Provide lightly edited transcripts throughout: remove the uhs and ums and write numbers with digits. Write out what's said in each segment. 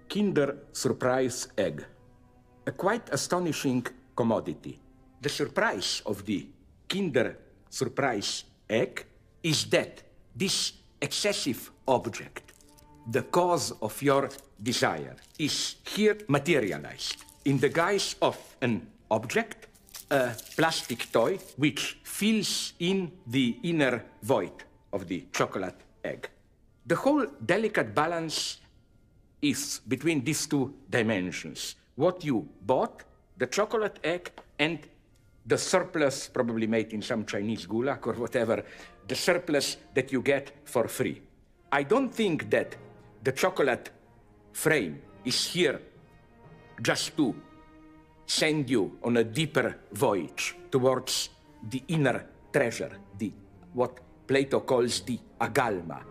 Kinder Surprise egg, a quite astonishing commodity. The surprise of the Kinder Surprise egg is that this excessive object, the cause of your desire, is here materialized in the guise of an object, a plastic toy, which fills in the inner void of the chocolate egg. The whole delicate balance is between these two dimensions. What you bought, the chocolate egg, and the surplus, probably made in some Chinese gulag or whatever, the surplus that you get for free. I don't think that the chocolate frame is here just to send you on a deeper voyage towards the inner treasure, what Plato calls the agalma,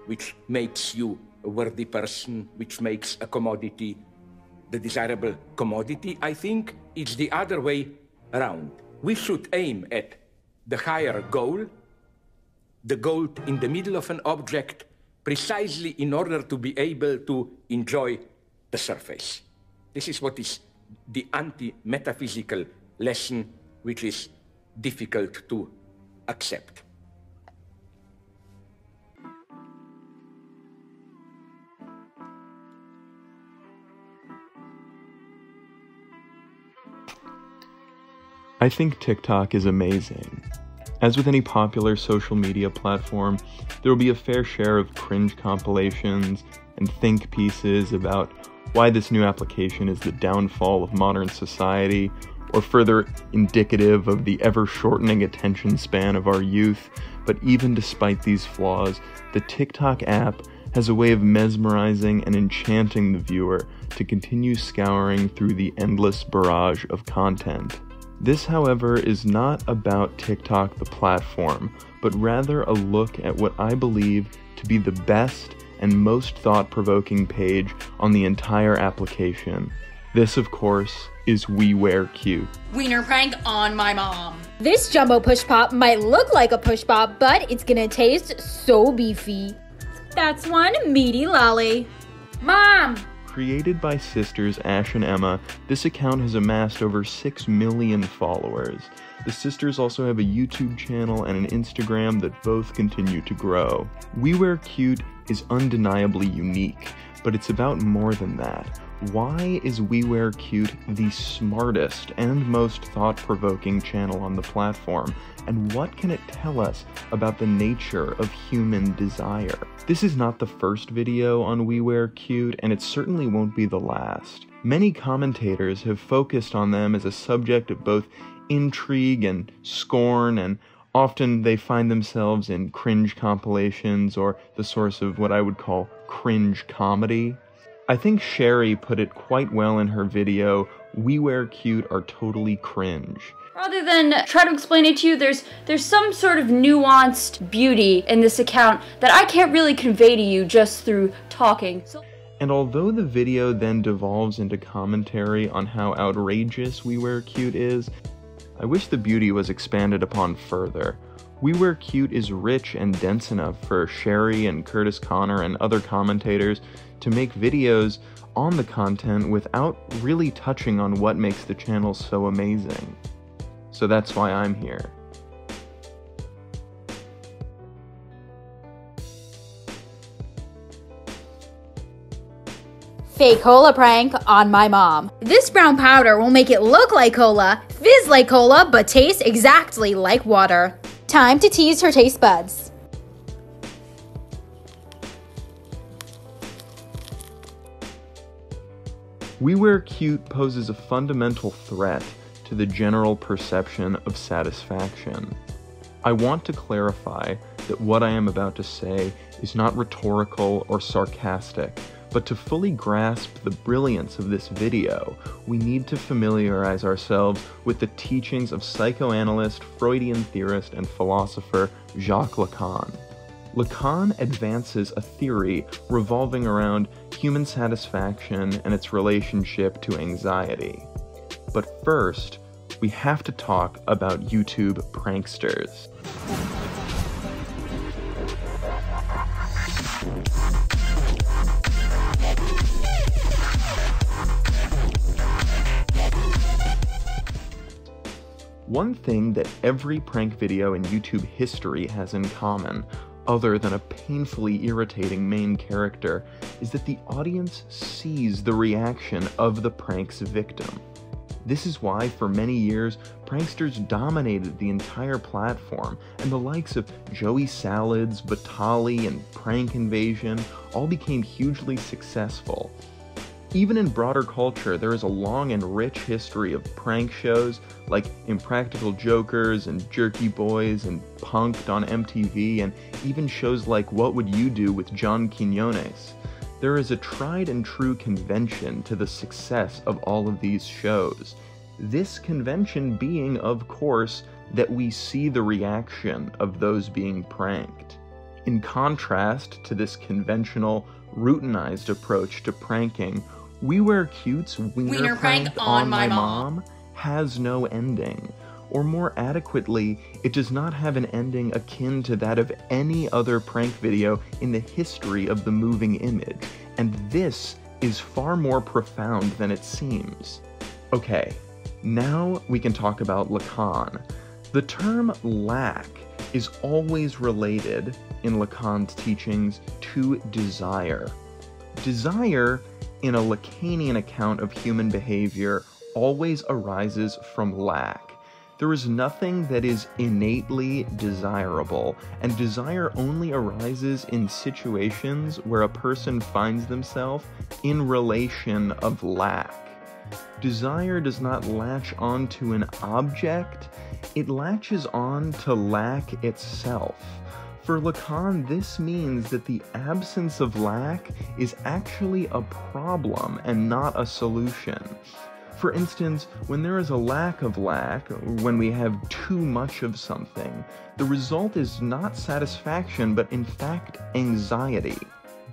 which makes you a worthy person, which makes a commodity the desirable commodity. I think it's the other way around. We should aim at the higher goal, the gold in the middle of an object, precisely in order to be able to enjoy the surface. This is what is the anti-metaphysical lesson, which is difficult to accept. I think TikTok is amazing. As with any popular social media platform, there will be a fair share of cringe compilations and think pieces about why this new application is the downfall of modern society, or further indicative of the ever-shortening attention span of our youth. But even despite these flaws, the TikTok app has a way of mesmerizing and enchanting the viewer to continue scouring through the endless barrage of content. This, however, is not about TikTok the platform, but rather a look at what I believe to be the best and most thought-provoking page on the entire application. This, of course, is WeWearCute. Wiener prank on my mom. This jumbo push pop might look like a push pop, but it's gonna taste so beefy. That's one meaty lolly. Mom! Created by sisters Ash and Emma, this account has amassed over 6 million followers. The sisters also have a YouTube channel and an Instagram that both continue to grow. WeWearCute is undeniably unique, but it's about more than that. Why is WeWearCute the smartest and most thought-provoking channel on the platform? And what can it tell us about the nature of human desire? This is not the first video on WeWearCute, and it certainly won't be the last. Many commentators have focused on them as a subject of both intrigue and scorn, and often they find themselves in cringe compilations or the source of what I would call cringe comedy. I think Sherry put it quite well in her video, WeWearCute are totally cringe. Rather than try to explain it to you, there's some sort of nuanced beauty in this account that I can't really convey to you just through talking. And although the video then devolves into commentary on how outrageous WeWearCute is, I wish the beauty was expanded upon further. WeWearCute is rich and dense enough for Sherry and Curtis Connor and other commentators to make videos on the content without really touching on what makes the channel so amazing. So that's why I'm here. Fake cola prank on my mom. This brown powder will make it look like cola, fizz like cola, but taste exactly like water. Time to tease her taste buds. WeWearCute poses a fundamental threat to the general perception of satisfaction. I want to clarify that what I am about to say is not rhetorical or sarcastic, but to fully grasp the brilliance of this video, we need to familiarize ourselves with the teachings of psychoanalyst, Freudian theorist, and philosopher Jacques Lacan. Lacan advances a theory revolving around human satisfaction and its relationship to anxiety. But first, we have to talk about YouTube pranksters. One thing that every prank video in YouTube history has in common, other than a painfully irritating main character, is that the audience sees the reaction of the prank's victim. This is why, for many years, pranksters dominated the entire platform, and the likes of Joey Salads, Batali, and Prank Invasion all became hugely successful. Even in broader culture, there is a long and rich history of prank shows like Impractical Jokers and Jerky Boys and Punked on MTV, and even shows like What Would You Do with John Quinones. There is a tried and true convention to the success of all of these shows. This convention being, of course, that we see the reaction of those being pranked. In contrast to this conventional, routinized approach to pranking, WeWearCute's Wiener Prank on My Mom has no ending. Or more adequately, it does not have an ending akin to that of any other prank video in the history of the moving image, and this is far more profound than it seems. Okay, now we can talk about Lacan. The term lack is always related in Lacan's teachings to desire. Desire, in a Lacanian account of human behavior, always arises from lack. There is nothing that is innately desirable, and desire only arises in situations where a person finds themselves in relation of lack. Desire does not latch onto an object, it latches on to lack itself. For Lacan, this means that the absence of lack is actually a problem and not a solution. For instance, when there is a lack of lack, when we have too much of something, the result is not satisfaction, but in fact anxiety.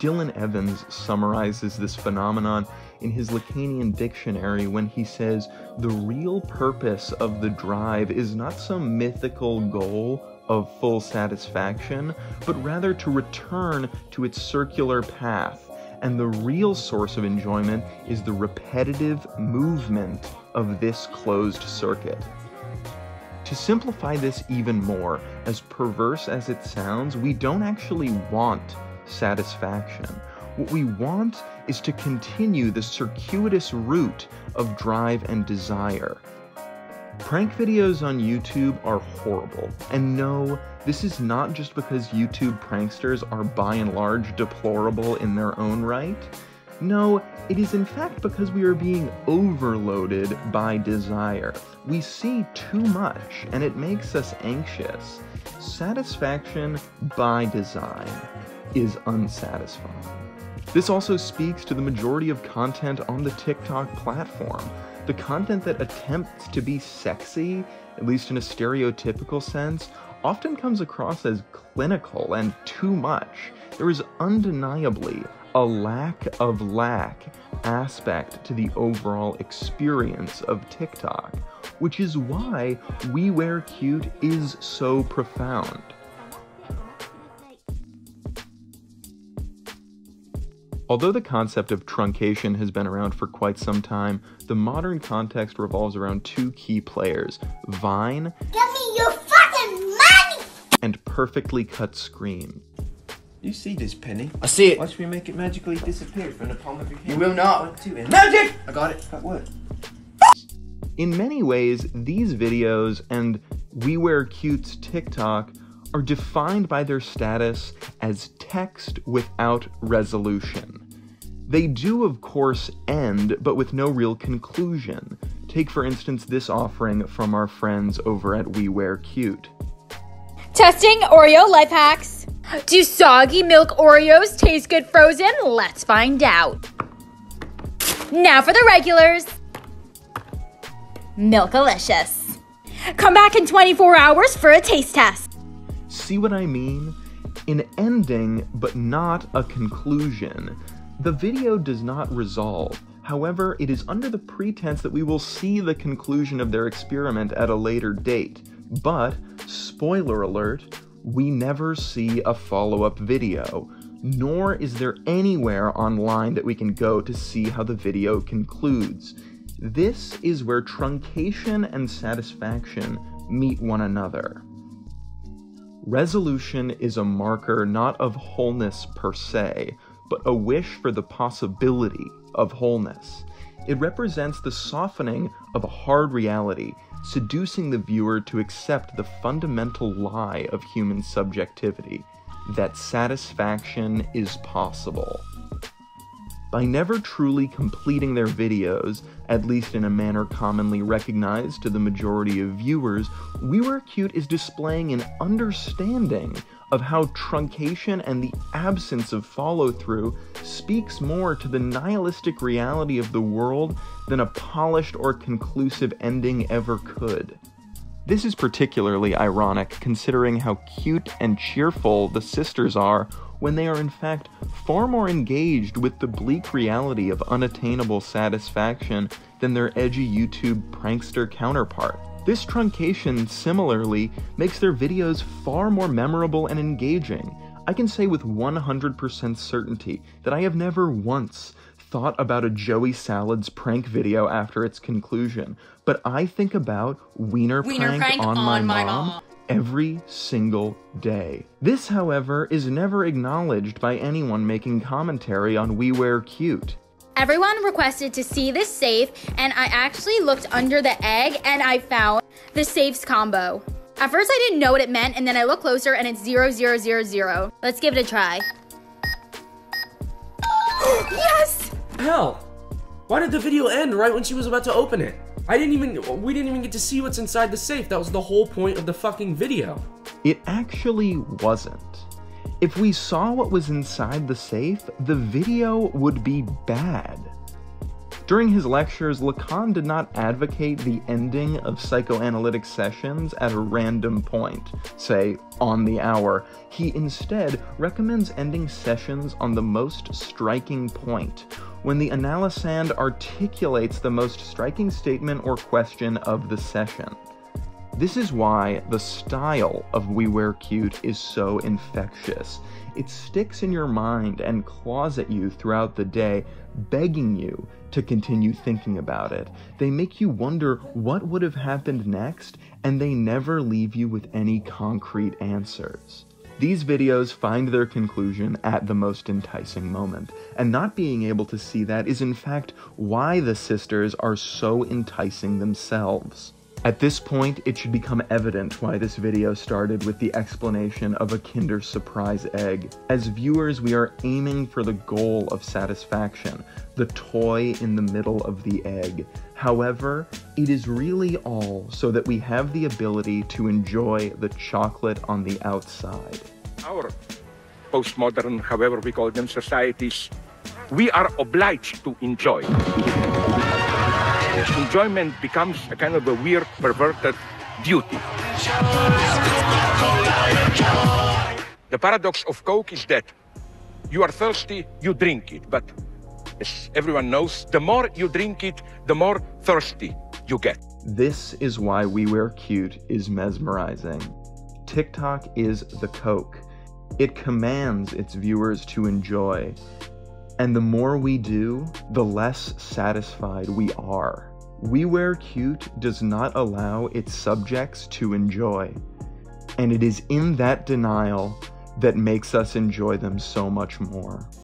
Dylan Evans summarizes this phenomenon in his Lacanian dictionary when he says, "The real purpose of the drive is not some mythical goal of full satisfaction, but rather to return to its circular path. And the real source of enjoyment is the repetitive movement of this closed circuit." To simplify this even more, as perverse as it sounds, we don't actually want satisfaction. What we want is to continue the circuitous route of drive and desire. Prank videos on YouTube are horrible, and no, this is not just because YouTube pranksters are by and large deplorable in their own right. No, it is in fact because we are being overloaded by desire. We see too much, and it makes us anxious. Satisfaction by design is unsatisfying. This also speaks to the majority of content on the TikTok platform. The content that attempts to be sexy, at least in a stereotypical sense, often comes across as clinical and too much. There is undeniably a lack of lack aspect to the overall experience of TikTok, which is why WeWearCute is so profound. Although the concept of truncation has been around for quite some time, the modern context revolves around two key players, Vine Give me your fucking money! and Perfectly Cut Screen. You see this, Penny? I see it. Watch me make it magically disappear from the palm of your hand. You will not. 1, 2, and magic! I got it. That worked. In many ways, these videos and WeWearCute's TikTok are defined by their status as text without resolution. They do, of course, end, but with no real conclusion. Take, for instance, this offering from our friends over at WeWearCute. Testing Oreo life hacks. Do soggy milk Oreos taste good frozen? Let's find out. Now for the regulars. Milkalicious. Come back in 24 hours for a taste test. See what I mean? An ending, but not a conclusion. The video does not resolve. However, it is under the pretense that we will see the conclusion of their experiment at a later date. But, spoiler alert, we never see a follow-up video, nor is there anywhere online that we can go to see how the video concludes. This is where truncation and satisfaction meet one another. Resolution is a marker not of wholeness per se, but a wish for the possibility of wholeness. It represents the softening of a hard reality, seducing the viewer to accept the fundamental lie of human subjectivity, that satisfaction is possible. By never truly completing their videos, at least in a manner commonly recognized to the majority of viewers, WeWearCute is displaying an understanding of how truncation and the absence of follow-through speaks more to the nihilistic reality of the world than a polished or conclusive ending ever could. This is particularly ironic considering how cute and cheerful the sisters are when they are in fact far more engaged with the bleak reality of unattainable satisfaction than their edgy YouTube prankster counterpart. This truncation similarly makes their videos far more memorable and engaging. I can say with 100% certainty that I have never once thought about a Joey Salads prank video after its conclusion, but I think about Wiener prank on my mom every single day. This, however, is never acknowledged by anyone making commentary on WeWearCute. Everyone requested to see this safe, and I actually looked under the egg and I found the safes combo. At first I didn't know what it meant, and then I looked closer and it's 0000. Let's give it a try. Yes! Hell, why did the video end right when she was about to open it? We didn't even get to see what's inside the safe. That was the whole point of the fucking video. It actually wasn't. If we saw what was inside the safe, the video would be bad. During his lectures, Lacan did not advocate the ending of psychoanalytic sessions at a random point, say, on the hour. He instead recommends ending sessions on the most striking point, when the analysand articulates the most striking statement or question of the session. This is why the style of WeWearCute is so infectious. It sticks in your mind and claws at you throughout the day, begging you to continue thinking about it. They make you wonder what would have happened next, and they never leave you with any concrete answers. These videos find their conclusion at the most enticing moment, and not being able to see that is in fact why the sisters are so enticing themselves. At this point, it should become evident why this video started with the explanation of a Kinder Surprise egg. As viewers, we are aiming for the goal of satisfaction, the toy in the middle of the egg. However, it is really all so that we have the ability to enjoy the chocolate on the outside. Our postmodern, however we call them, societies, we are obliged to enjoy. Enjoyment becomes a kind of a weird, perverted duty. The paradox of Coke is that you are thirsty, you drink it, but as everyone knows, the more you drink it, the more thirsty you get. This is why WeWearCute is mesmerizing. TikTok is the Coke. It commands its viewers to enjoy. And the more we do, the less satisfied we are. WeWearCute does not allow its subjects to enjoy. And it is in that denial that makes us enjoy them so much more.